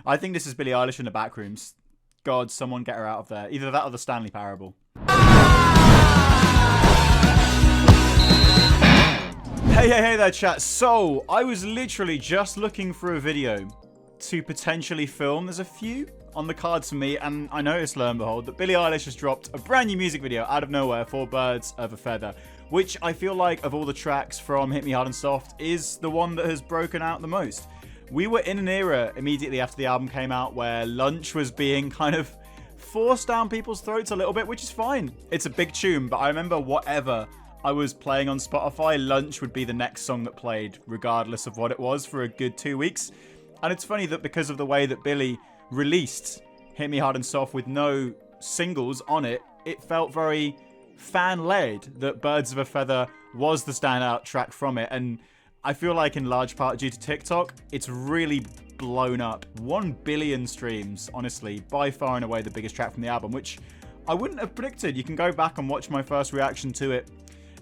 I think this is Billie Eilish in the backrooms. God, someone get her out of there. Either that or the Stanley Parable. Hey there, chat. So, I was literally just looking for a video to potentially film. There's a few on the cards for me, and I noticed, lo and behold, that Billie Eilish has dropped a brand new music video out of nowhere for Birds of a Feather, which I feel like, of all the tracks from Hit Me Hard and Soft, is the one that has broken out the most. We were in an era immediately after the album came out where Lunch was being kind of forced down people's throats a little bit, which is fine. It's a big tune, but I remember whatever I was playing on Spotify, Lunch would be the next song that played, regardless of what it was, for a good 2 weeks. And it's funny that because of the way that Billie released Hit Me Hard and Soft with no singles on it, it felt very fan-led that Birds of a Feather was the standout track from it. And I feel like in large part due to TikTok, it's really blown up. 1 billion streams, honestly, by far and away the biggest track from the album, which I wouldn't have predicted. You can go back and watch my first reaction to it.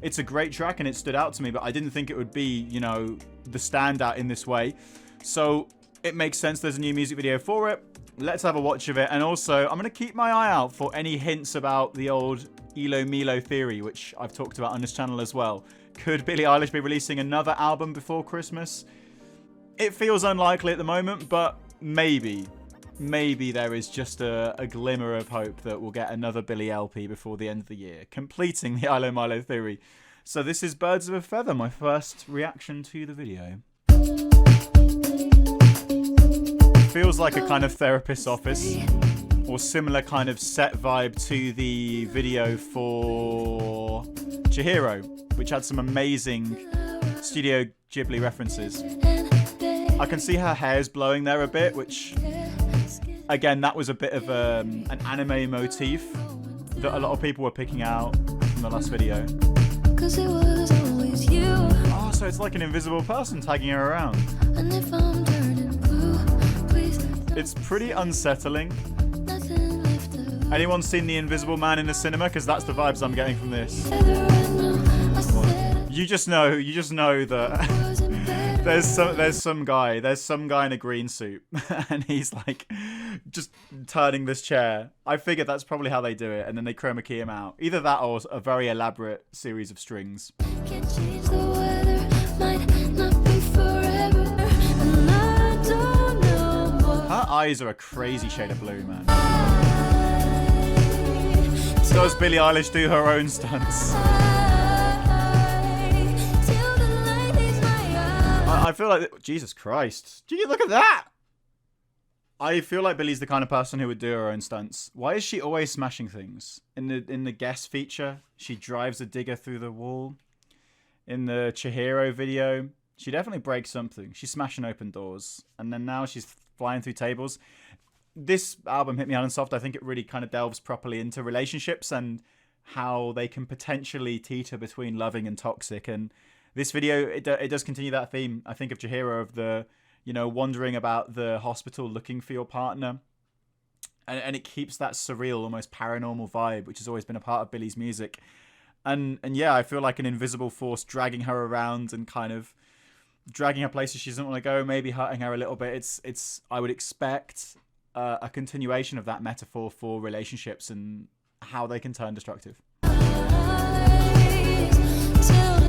It's a great track and it stood out to me, but I didn't think it would be, you know, the standout in this way. So it makes sense there's a new music video for it. Let's have a watch of it. And also, I'm going to keep my eye out for any hints about the old Elo Milo theory, which I've talked about on this channel as well. Could Billie Eilish be releasing another album before Christmas? It feels unlikely at the moment, but maybe there is just a glimmer of hope that we'll get another Billie LP before the end of the year, completing the Ilo Milo theory. So this is Birds of a Feather, my first reaction to the video. Feels like a kind of therapist's office, or similar kind of set vibe to the video for Chihiro, which had some amazing Studio Ghibli references. I can see her hair's blowing there a bit, which, again, that was a bit of an anime motif that a lot of people were picking out from the last video. Oh, so it's like an invisible person tagging her around. It's pretty unsettling. Anyone seen The Invisible Man in the cinema? Because that's the vibes I'm getting from this. You just know that there's some guy in a green suit, and he's like just turning this chair. I figured that's probably how they do it, and then they chroma key him out. Either that or a very elaborate series of strings. Her eyes are a crazy shade of blue, man. Does Billie Eilish do her own stunts? I feel like, Jesus Christ. Do you look at that? I feel like Billie's the kind of person who would do her own stunts. Why is she always smashing things? In the guest feature, she drives a digger through the wall. In the Chihiro video, she definitely breaks something. She's smashing open doors. And then now she's flying through tables. This album, Hit Me Hard and Soft, I think it really kind of delves properly into relationships and how they can potentially teeter between loving and toxic. And this video, it does continue that theme. I think of Chihiro, of the, you know, wandering about the hospital looking for your partner. And it keeps that surreal, almost paranormal vibe, which has always been a part of Billie's music. And yeah, I feel like an invisible force dragging her around and kind of dragging her places she doesn't want to go, maybe hurting her a little bit. It's I would expect a continuation of that metaphor for relationships and how they can turn destructive.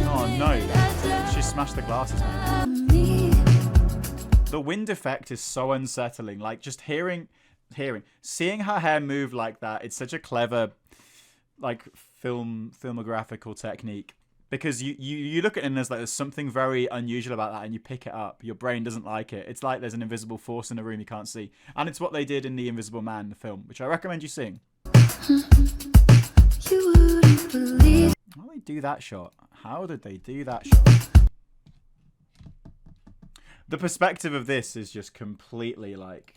Oh no, she smashed the glasses, man. The wind effect is so unsettling. Like, just seeing her hair move like that, it's such a clever, like, filmographical technique. Because you look at it and there's something very unusual about that, and you pick it up. Your brain doesn't like it. It's like there's an invisible force in the room you can't see. And it's what they did in The Invisible Man, the film, which I recommend you seeing. You wouldn't believe. How did they do that shot? How did they do that shot? The perspective of this is just completely, like,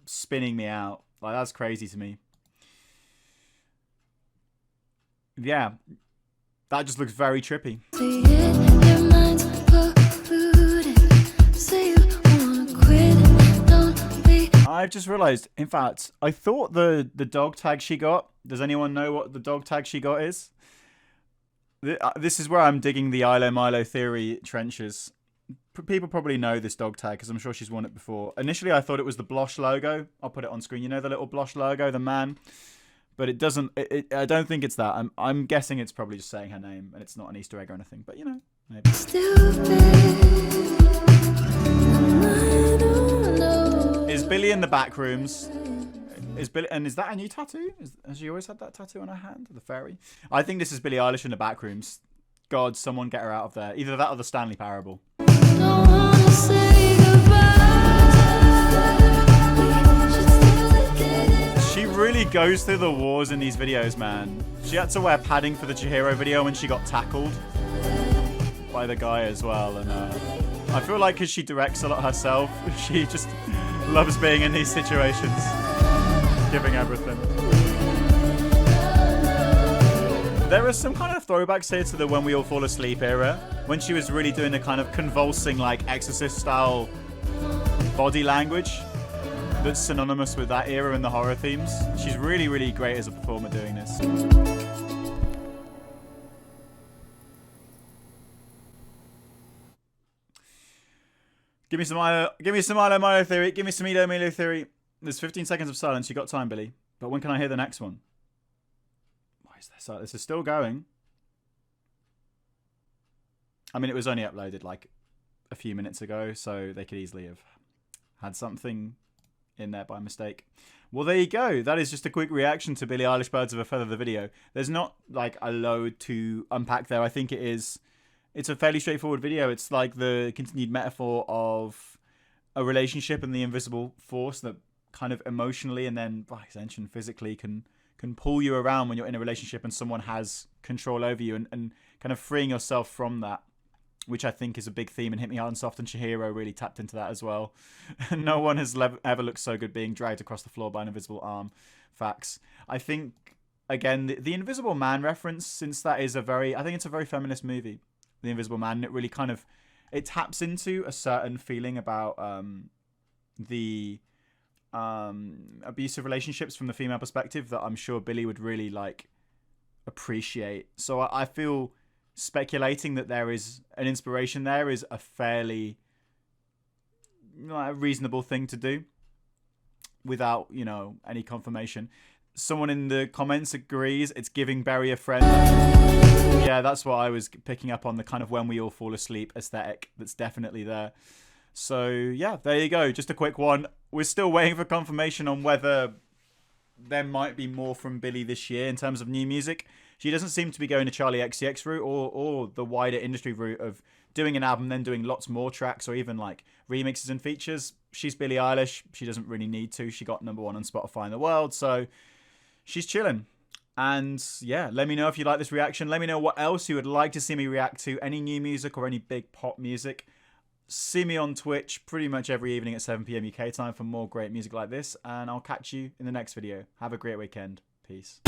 spinning me out. Like, that's crazy to me. Yeah. That just looks very trippy. I've just realised, in fact, I thought the dog tag she got, does anyone know what the dog tag she got is? This is where I'm digging the Ilo Milo theory trenches. people probably know this dog tag because I'm sure she's worn it before. Initially, I thought it was the Blosh logo. I'll put it on screen. You know the little Blosh logo, the man? But it doesn't... I don't think it's that. I'm guessing it's probably just saying her name, and it's not an Easter egg or anything. But, you know, maybe. Is Billie in the backrooms? Is that a new tattoo? Has she always had that tattoo on her hand? The fairy? I think this is Billie Eilish in the backrooms. God, someone get her out of there. Either that or the Stanley Parable. She really goes through the wars in these videos, man. She had to wear padding for the Chihiro video when she got tackled by the guy as well. And I feel like because she directs a lot herself, she just loves being in these situations. Giving everything. There are some kind of throwbacks here to the When We All Fall Asleep era, when she was really doing a kind of convulsing, like, Exorcist style body language that's synonymous with that era and the horror themes. She's really, really great as a performer doing this. Give me some Milo theory. Give me some Milo theory. There's 15 seconds of silence. You got time, Billy. But when can I hear the next one? Why is this? This is still going. I mean, it was only uploaded like a few minutes ago, so they could easily have had something in there by mistake. Well, there you go. That is just a quick reaction to Billie Eilish Birds of a Feather, the video. There's not like a load to unpack there. I think it's a fairly straightforward video. It's like the continued metaphor of a relationship and the invisible force that kind of emotionally and then by extension physically can pull you around when you're in a relationship and someone has control over you, and kind of freeing yourself from that, which I think is a big theme in Hit Me Hard and Soft, and Chihiro really tapped into that as well. No one has ever looked so good being dragged across the floor by an invisible arm. Facts. I think, again, the Invisible Man reference, since that is I think it's a very feminist movie, The Invisible Man, and it really kind of, it taps into a certain feeling about the abusive relationships from the female perspective that I'm sure Billie would really like appreciate. So I feel speculating that there is an inspiration there is a fairly reasonable thing to do without, any confirmation. Someone in the comments agrees it's giving Barry a friend. Yeah, that's what I was picking up on, the kind of When We All Fall Asleep aesthetic that's definitely there. So, yeah, there you go. Just a quick one. We're still waiting for confirmation on whether there might be more from Billie this year in terms of new music. She doesn't seem to be going to Charlie XCX route or the wider industry route of doing an album, then doing lots more tracks or even like remixes and features. She's Billie Eilish. She doesn't really need to. She got #1 on Spotify in the world. So she's chilling. And yeah, let me know if you like this reaction. Let me know what else you would like to see me react to. Any new music or any big pop music. See me on Twitch pretty much every evening at 7 PM UK time for more great music like this. And I'll catch you in the next video. Have a great weekend. Peace.